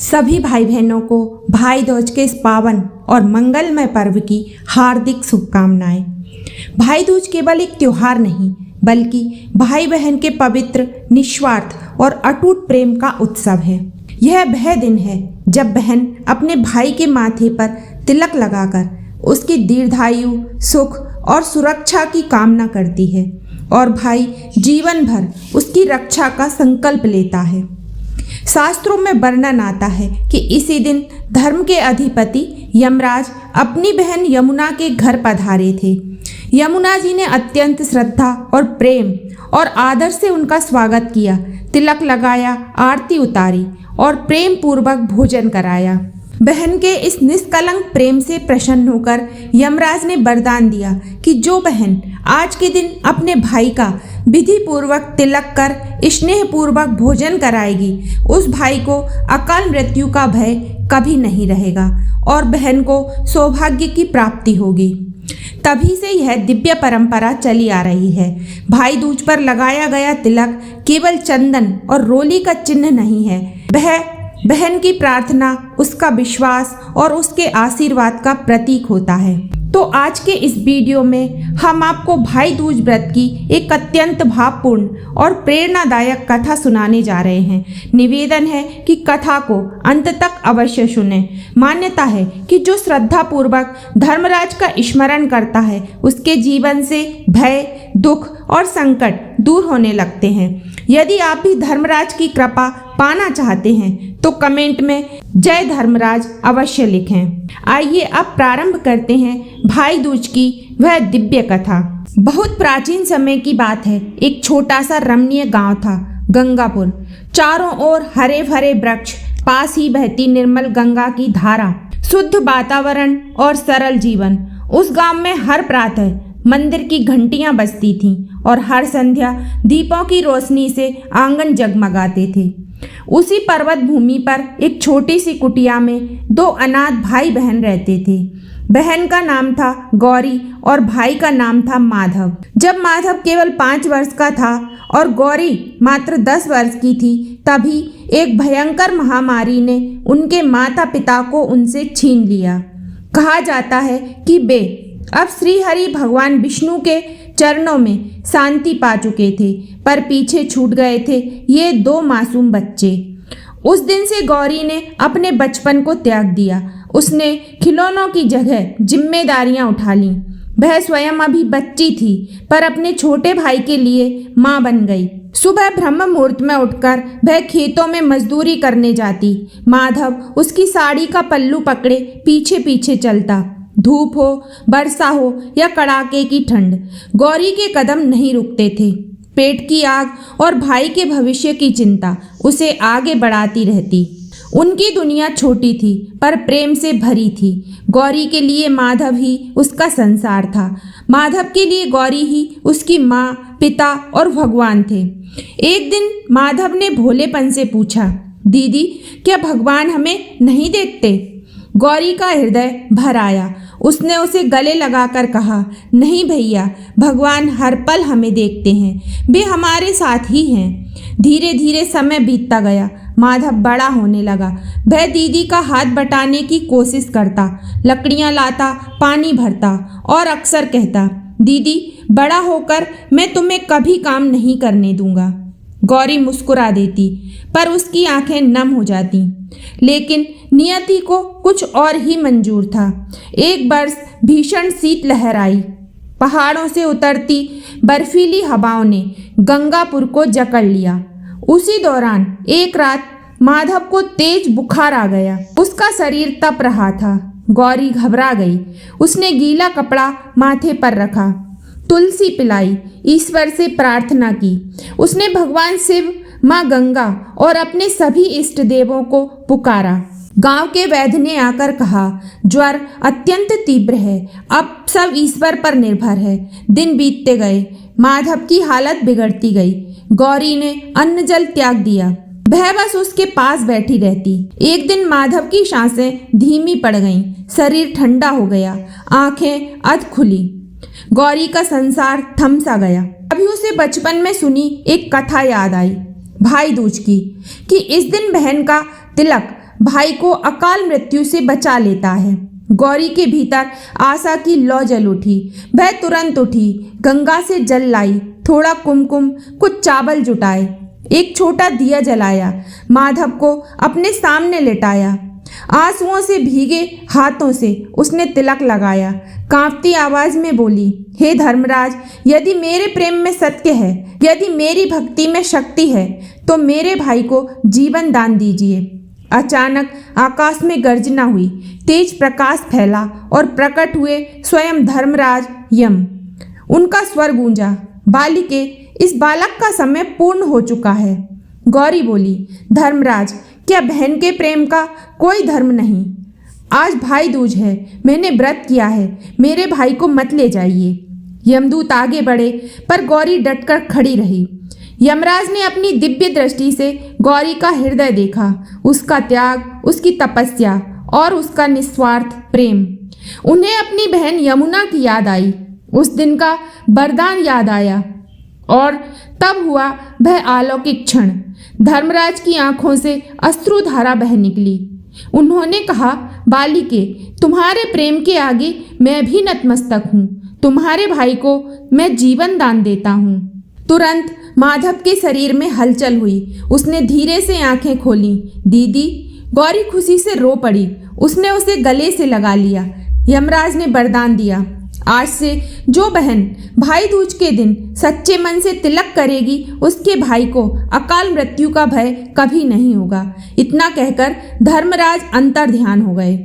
सभी भाई बहनों को भाई दूज के इस पावन और मंगलमय पर्व की हार्दिक शुभकामनाएं। भाई दूज केवल एक त्योहार नहीं बल्कि भाई बहन के पवित्र, निस्वार्थ और अटूट प्रेम का उत्सव है। यह वह दिन है जब बहन अपने भाई के माथे पर तिलक लगाकर उसकी दीर्घायु, सुख और सुरक्षा की कामना करती है और भाई जीवन भर उसकी रक्षा का संकल्प लेता है। शास्त्रों में वर्णन आता है कि इसी दिन धर्म के अधिपति यमराज अपनी बहन यमुना के घर पधारे थे। यमुना जी ने अत्यंत श्रद्धा और प्रेम और आदर से उनका स्वागत किया, तिलक लगाया, आरती उतारी और प्रेम पूर्वक भोजन कराया। बहन के इस निष्कलंक प्रेम से प्रसन्न होकर यमराज ने वरदान दिया कि जो बहन आज के दिन अपने भाई का विधि पूर्वक तिलक कर स्नेह पूर्वक भोजन कराएगी, उस भाई को अकाल मृत्यु का भय कभी नहीं रहेगा और बहन को सौभाग्य की प्राप्ति होगी। तभी से यह दिव्य परंपरा चली आ रही है। भाई दूज पर लगाया गया तिलक केवल चंदन और रोली का चिन्ह नहीं है, वह बहन की प्रार्थना, उसका विश्वास और उसके आशीर्वाद का प्रतीक होता है। तो आज के इस वीडियो में हम आपको भाई दूज व्रत की एक अत्यंत भावपूर्ण और प्रेरणादायक कथा सुनाने जा रहे हैं। निवेदन है कि कथा को अंत तक अवश्य सुनें। मान्यता है कि जो श्रद्धापूर्वक धर्मराज का स्मरण करता है उसके जीवन से भय, दुख और संकट दूर होने लगते हैं। यदि आप भी धर्मराज की कृपा पाना चाहते हैं तो कमेंट में जय धर्मराज अवश्य लिखें। आइए अब प्रारंभ करते हैं भाई दूज की वह दिव्य कथा। बहुत प्राचीन समय की बात है। एक छोटा सा रमणीय गांव था, गंगापुर। चारों ओर हरे भरे वृक्ष, पास ही बहती निर्मल गंगा की धारा, शुद्ध वातावरण और सरल जीवन। उस गांव में हर प्रातः मंदिर की घंटियां बजती थीं और हर संध्या दीपों की रोशनी से आंगन जगमगाते थे। उसी पर्वत भूमि पर एक छोटी सी कुटिया में दो अनाथ भाई बहन रहते थे। बहन का नाम था गौरी और भाई का नाम था माधव। जब माधव केवल 5 वर्ष का था और गौरी मात्र 10 वर्ष की थी, तभी एक भयंकर महामारी ने उनके माता पिता को उनसे छीन लिया। कहा जाता है कि वे अब श्री हरि भगवान विष्णु के चरणों में शांति पा चुके थे, पर पीछे छूट गए थे ये 2 मासूम बच्चे। उस दिन से गौरी ने अपने बचपन को त्याग दिया। उसने खिलौनों की जगह जिम्मेदारियां उठा लीं। वह स्वयं अभी बच्ची थी पर अपने छोटे भाई के लिए माँ बन गई। सुबह ब्रह्म मुहूर्त में उठकर वह खेतों में मजदूरी करने जाती। माधव उसकी साड़ी का पल्लू पकड़े पीछे पीछे चलता। धूप हो, वर्षा हो या कड़ाके की ठंड, गौरी के कदम नहीं रुकते थे। पेट की आग और भाई के भविष्य की चिंता उसे आगे बढ़ाती रहती। उनकी दुनिया छोटी थी पर प्रेम से भरी थी। गौरी के लिए माधव ही उसका संसार था। माधव के लिए गौरी ही उसकी माँ, पिता और भगवान थे। एक दिन माधव ने भोलेपन से पूछा, दीदी क्या भगवान हमें नहीं देखते? गौरी का हृदय भर आया। उसने उसे गले लगाकर कहा, नहीं भैया, भगवान हर पल हमें देखते हैं, वे हमारे साथ ही हैं। धीरे धीरे समय बीतता गया। माधव बड़ा होने लगा। वह दीदी का हाथ बटाने की कोशिश करता, लकड़ियां लाता, पानी भरता और अक्सर कहता, दीदी बड़ा होकर मैं तुम्हें कभी काम नहीं करने दूंगा। गौरी मुस्कुरा देती पर उसकी आंखें नम हो जाती। लेकिन नियति को कुछ और ही मंजूर था। एक वर्ष भीषण शीतलहर आई। पहाड़ों से उतरती बर्फीली हवाओं ने गंगापुर को जकड़ लिया। उसी दौरान एक रात माधव को तेज बुखार आ गया। उसका शरीर तप रहा था। गौरी घबरा गई। उसने गीला कपड़ा माथे पर रखा, तुलसी पिलाई, ईश्वर से प्रार्थना की। उसने भगवान शिव, माँ गंगा और अपने सभी इष्ट देवों को पुकारा। गांव के वैद्य ने आकर कहा, ज्वर अत्यंत तीव्र है, अब सब ईश्वर पर निर्भर है। दिन बीतते गए, माधव की हालत बिगड़ती गई। गौरी ने अन्न जल त्याग दिया। वह बस उसके पास बैठी रहती। एक दिन माधव की सांसें धीमी पड़ गईं, शरीर ठंडा हो गया, आंखें अध खुली। गौरी का संसार थम सा गया। अभी उसे बचपन में सुनी एक कथा याद आई, भाई दूज की, कि इस दिन बहन का तिलक भाई को अकाल मृत्यु से बचा लेता है। गौरी के भीतर आशा की लौ जल उठी। वह तुरंत उठी, गंगा से जल लाई, थोड़ा कुमकुम, कुछ चावल जुटाए, एक छोटा दिया जलाया, माधव को अपने सामने लेटाया। आंसुओं से भीगे हाथों से उसने तिलक लगाया। कांपती आवाज में बोली, हे धर्मराज, यदि मेरे प्रेम में सत्य है, यदि मेरी भक्ति में शक्ति है, तो मेरे भाई को जीवन दान दीजिए। अचानक आकाश में गर्जना हुई, तेज प्रकाश फैला और प्रकट हुए स्वयं धर्मराज यम। उनका स्वर गूंजा, बालिके, इस बालक का समय पूर्ण हो चुका है। गौरी बोली, धर्मराज, क्या बहन के प्रेम का कोई धर्म नहीं? आज भाई दूज है, मैंने व्रत किया है, मेरे भाई को मत ले जाइए। यमदूत आगे बढ़े, पर गौरी डटकर खड़ी रही। यमराज ने अपनी दिव्य दृष्टि से गौरी का हृदय देखा, उसका त्याग, उसकी तपस्या और उसका निस्वार्थ प्रेम। उन्हें अपनी बहन यमुना की याद आई, उस दिन का वरदान याद आया, और तब हुआ वह अलौकिक क्षण। धर्मराज की आंखों से अश्रुधारा बह निकली। उन्होंने कहा, बालिके, तुम्हारे प्रेम के आगे मैं भी नतमस्तक हूँ। तुम्हारे भाई को मैं जीवन दान देता हूँ। तुरंत माधव के शरीर में हलचल हुई। उसने धीरे से आंखें खोली। दीदी, गौरी खुशी से रो पड़ी। उसने उसे गले से लगा लिया। यमराज ने वरदान दिया, आज से जो बहन भाई दूज के दिन सच्चे मन से तिलक करेगी, उसके भाई को अकाल मृत्यु का भय कभी नहीं होगा। इतना कहकर धर्मराज अंतर ध्यान हो गए।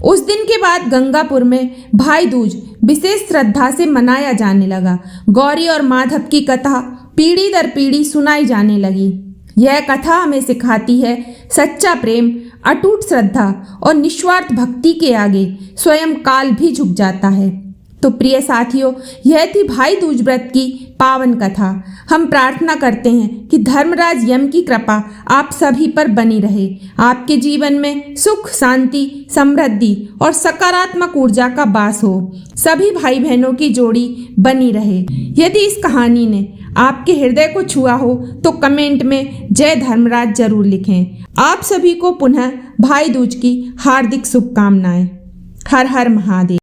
उस दिन के बाद गंगापुर में भाई दूज विशेष श्रद्धा से मनाया जाने लगा। गौरी और माधव की कथा पीढ़ी दर पीढ़ी सुनाई जाने लगी। यह कथा हमें सिखाती है, सच्चा प्रेम, अटूट श्रद्धा और निस्वार्थ भक्ति के आगे स्वयं काल भी झुक जाता है। तो प्रिय साथियों, यह थी भाई दूज व्रत की पावन कथा। हम प्रार्थना करते हैं कि धर्मराज यम की कृपा आप सभी पर बनी रहे। आपके जीवन में सुख, शांति, समृद्धि और सकारात्मक ऊर्जा का वास हो। सभी भाई बहनों की जोड़ी बनी रहे। यदि इस कहानी ने आपके हृदय को छुआ हो तो कमेंट में जय धर्मराज जरूर लिखें। आप सभी को पुनः भाई दूज की हार्दिक शुभकामनाएं। हर हर महादेव।